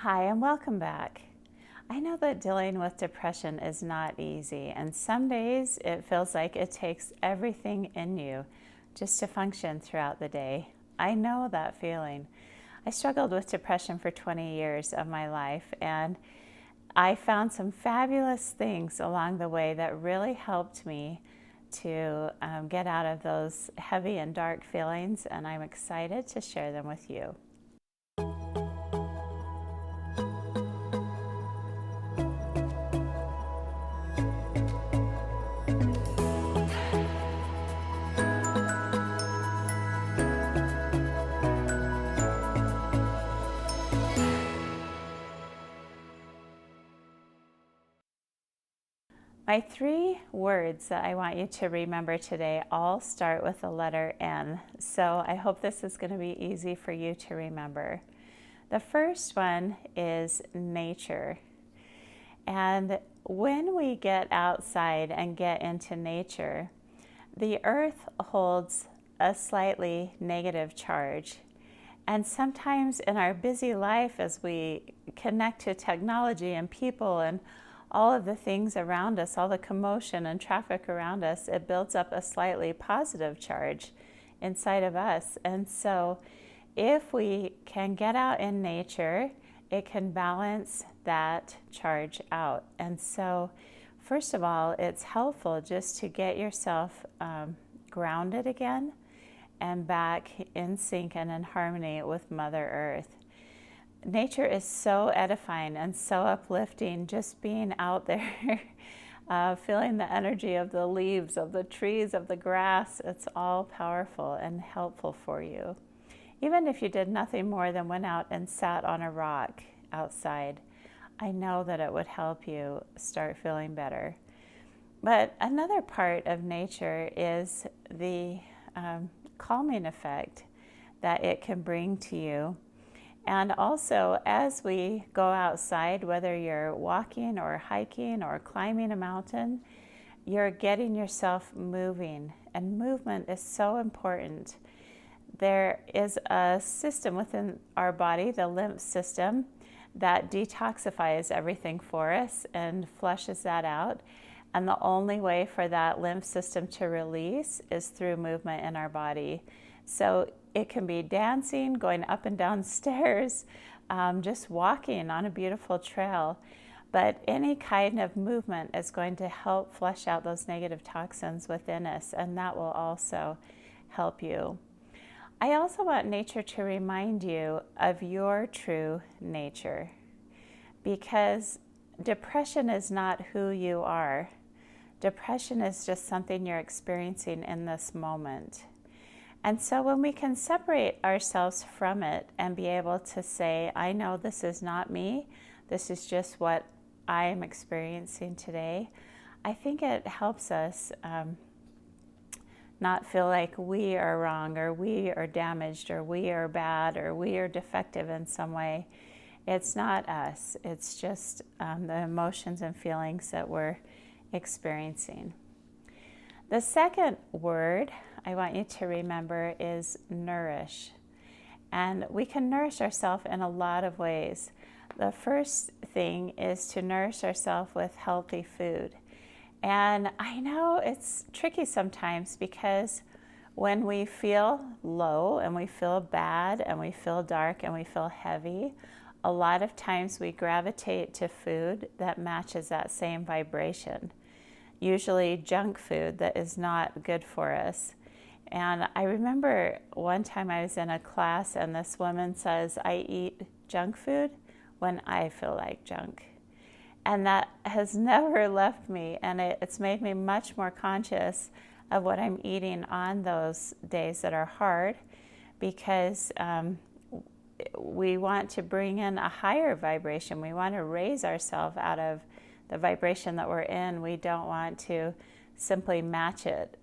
Hi, and welcome back. I know that dealing with depression is not easy, and some days it feels like it takes everything in you just to function throughout the day. I know that feeling. I struggled with depression for 20 years of my life, and I found some fabulous things along the way that really helped me to get out of those heavy and dark feelings, and I'm excited to share them with you. My three words that I want you to remember today all start with the letter N, so I hope this is going to be easy for you to remember. The first one is nature. And when we get outside and get into nature, the earth holds a slightly negative charge. And sometimes in our busy life, as we connect to technology and people and all of the things around us, all the commotion and traffic around us, it builds up a slightly positive charge inside of us. And so if we can get out in nature, it can balance that charge out. And so first of all, it's helpful just to get yourself grounded again and back in sync and in harmony with Mother Earth. Nature is so edifying and so uplifting, just being out there, feeling the energy of the leaves, of the trees, of the grass. It's all powerful and helpful for you. Even if you did nothing more than went out and sat on a rock outside, I know that it would help you start feeling better. But another part of nature is the calming effect that it can bring to you. And also, as we go outside, whether you're walking or hiking or climbing a mountain, you're getting yourself moving. And movement is so important. There is a system within our body, the lymph system, that detoxifies everything for us and flushes that out. And the only way for that lymph system to release is through movement in our body. So it can be dancing, going up and down stairs, just walking on a beautiful trail. But any kind of movement is going to help flush out those negative toxins within us, and that will also help you. I also want nature to remind you of your true nature, because depression is not who you are. Depression is just something you're experiencing in this moment. And so when we can separate ourselves from it and be able to say, I know this is not me, this is just what I am experiencing today, I think it helps us not feel like we are wrong or we are damaged or we are bad or we are defective in some way. It's not us. It's just the emotions and feelings that we're experiencing. The second word I want you to remember is nourish. And we can nourish ourselves in a lot of ways. The first thing is to nourish ourselves with healthy food. And I know it's tricky sometimes because when we feel low and we feel bad and we feel dark and we feel heavy, a lot of times we gravitate to food that matches that same vibration. Usually junk food that is not good for us. And I remember one time I was in a class and this woman says, I eat junk food when I feel like junk. And that has never left me, and it's made me much more conscious of what I'm eating on those days that are hard, because we want to bring in a higher vibration. We want to raise ourselves out of the vibration that we're in. We don't want to simply match it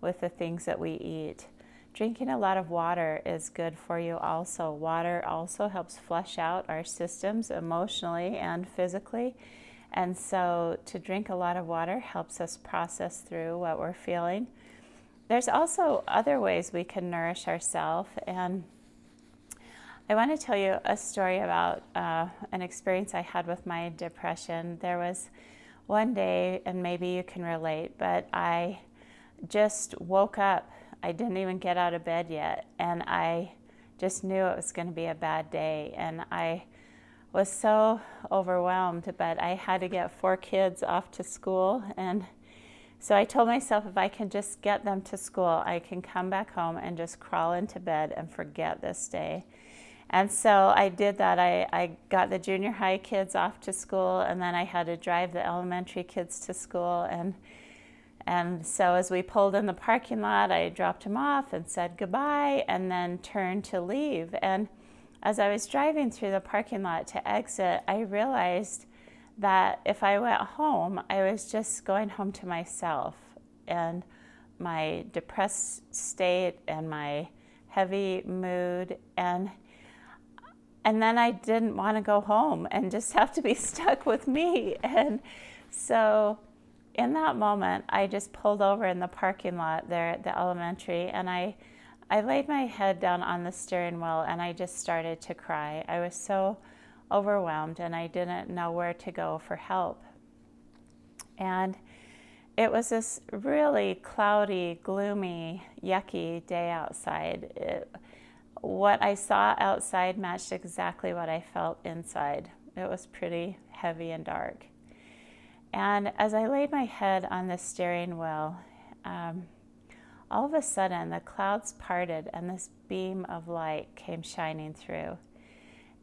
with the things that we eat. Drinking a lot of water is good for you also. Water also helps flush out our systems emotionally and physically. And so to drink a lot of water helps us process through what we're feeling. There's also other ways we can nourish ourselves. And I want to tell you a story about an experience I had with my depression. There was one day, and maybe you can relate, but I just woke up. I didn't even get out of bed yet, and I just knew it was going to be a bad day, and I was so overwhelmed, but I had to get 4 kids off to school, and so I told myself if I can just get them to school, I can come back home and just crawl into bed and forget this day. And so I did that. I got the junior high kids off to school, and then I had to drive the elementary kids to school, and so as we pulled in the parking lot, I dropped him off and said goodbye and then turned to leave. And as I was driving through the parking lot to exit, I realized that if I went home, I was just going home to myself and my depressed state and my heavy mood. And then I didn't want to go home and just have to be stuck with me. And so in that moment, I just pulled over in the parking lot there at the elementary, and I laid my head down on the steering wheel, and I just started to cry. I was so overwhelmed, and I didn't know where to go for help. And it was this really cloudy, gloomy, yucky day outside. What I saw outside matched exactly what I felt inside. It was pretty heavy and dark. And as I laid my head on the steering wheel, all of a sudden the clouds parted and this beam of light came shining through.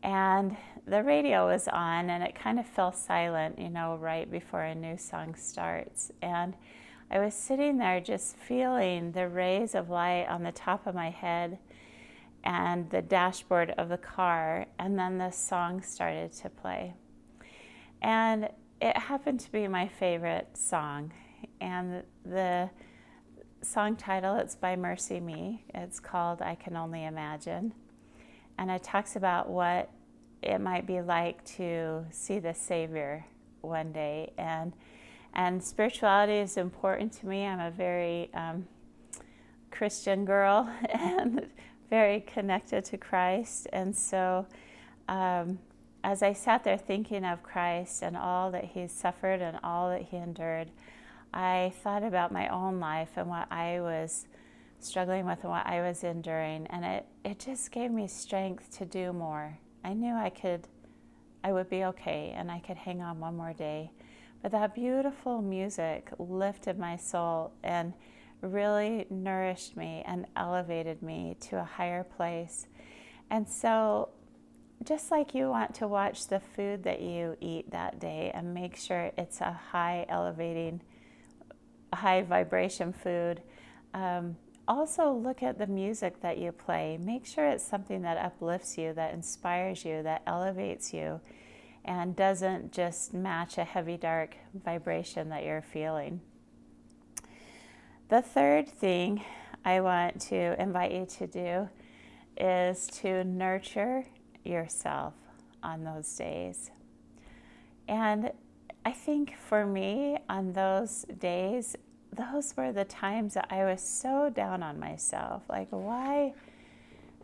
And the radio was on, and it kind of fell silent, right before a new song starts. And I was sitting there just feeling the rays of light on the top of my head and the dashboard of the car, and then the song started to play. And it happened to be my favorite song, and the song title, it's by Mercy Me. It's called I Can Only Imagine, and it talks about what it might be like to see the Savior one day, and spirituality is important to me. I'm a very Christian girl and very connected to Christ, and so as I sat there thinking of Christ and all that he suffered and all that he endured, I thought about my own life and what I was struggling with and what I was enduring, and it just gave me strength to do more. I knew I would be okay, and I could hang on one more day. But that beautiful music lifted my soul and really nourished me and elevated me to a higher place. And so just like you want to watch the food that you eat that day and make sure it's a high elevating, high vibration food, also look at the music that you play. Make sure it's something that uplifts you, that inspires you, that elevates you, and doesn't just match a heavy, dark vibration that you're feeling. The third thing I want to invite you to do is to nurture yourself on those days. And I think for me, on those days, those were the times that I was so down on myself. Like, why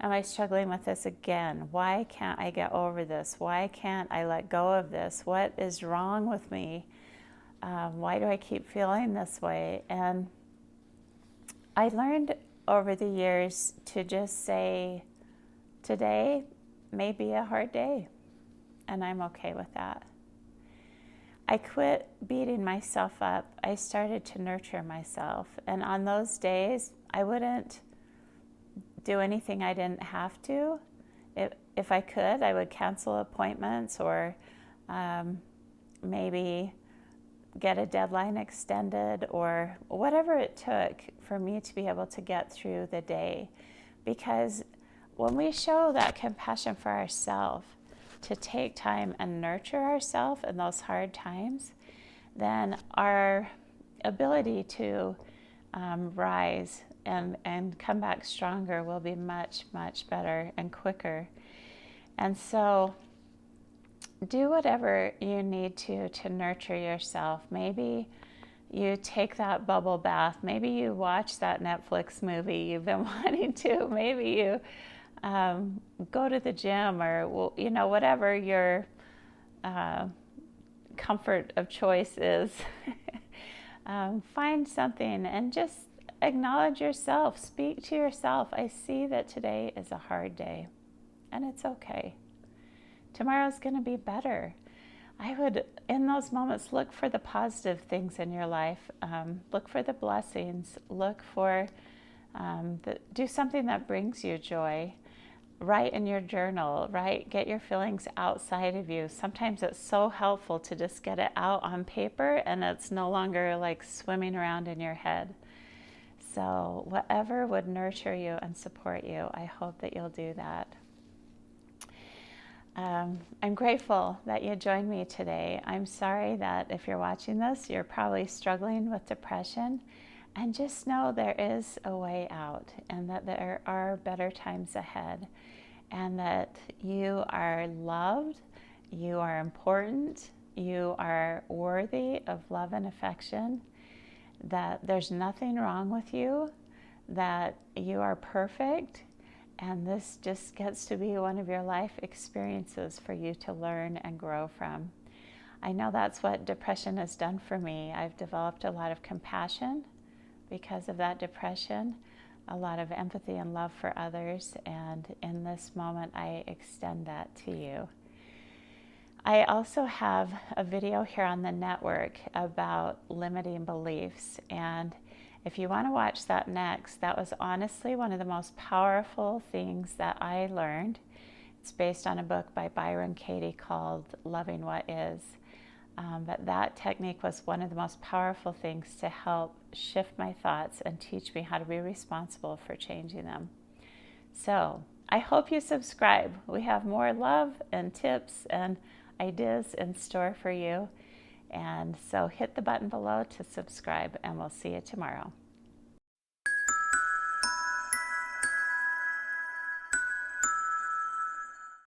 am I struggling with this again? Why can't I get over this? Why can't I let go of this? What is wrong with me? Why do I keep feeling this way? And I learned over the years to just say, today may be a hard day, and I'm okay with that. I quit beating myself up. I started to nurture myself. And on those days, I wouldn't do anything I didn't have to. If I could, I would cancel appointments or maybe get a deadline extended or whatever it took for me to be able to get through the day. Because when we show that compassion for ourselves, to take time and nurture ourselves in those hard times, then our ability to rise and come back stronger will be much, much better and quicker. And so do whatever you need to nurture yourself. Maybe you take that bubble bath. Maybe you watch that Netflix movie you've been wanting to. Maybe you go to the gym, or whatever your comfort of choice is. Find something and just acknowledge yourself. Speak to yourself. I see that today is a hard day, and it's okay. Tomorrow's going to be better. I would, in those moments, look for the positive things in your life. Look for the blessings. Look for, do something that brings you joy. Write in your journal, right? Get your feelings outside of you. Sometimes it's so helpful to just get it out on paper, and it's no longer like swimming around in your head. So whatever would nurture you and support you, I hope that you'll do that. I'm grateful that you joined me today. I'm sorry that if you're watching this, you're probably struggling with depression. And just know there is a way out, and that there are better times ahead, and that you are loved, you are important, you are worthy of love and affection, that there's nothing wrong with you, that you are perfect, and this just gets to be one of your life experiences for you to learn and grow from. I know that's what depression has done for me. I've developed a lot of compassion because of that depression, a lot of empathy and love for others, and in this moment I extend that to you. I also have a video here on the network about limiting beliefs, and if you want to watch that next, that was honestly one of the most powerful things that I learned. It's based on a book by Byron Katie called Loving What Is. But that technique was one of the most powerful things to help shift my thoughts and teach me how to be responsible for changing them. So I hope you subscribe. We have more love and tips and ideas in store for you. And so hit the button below to subscribe, and we'll see you tomorrow.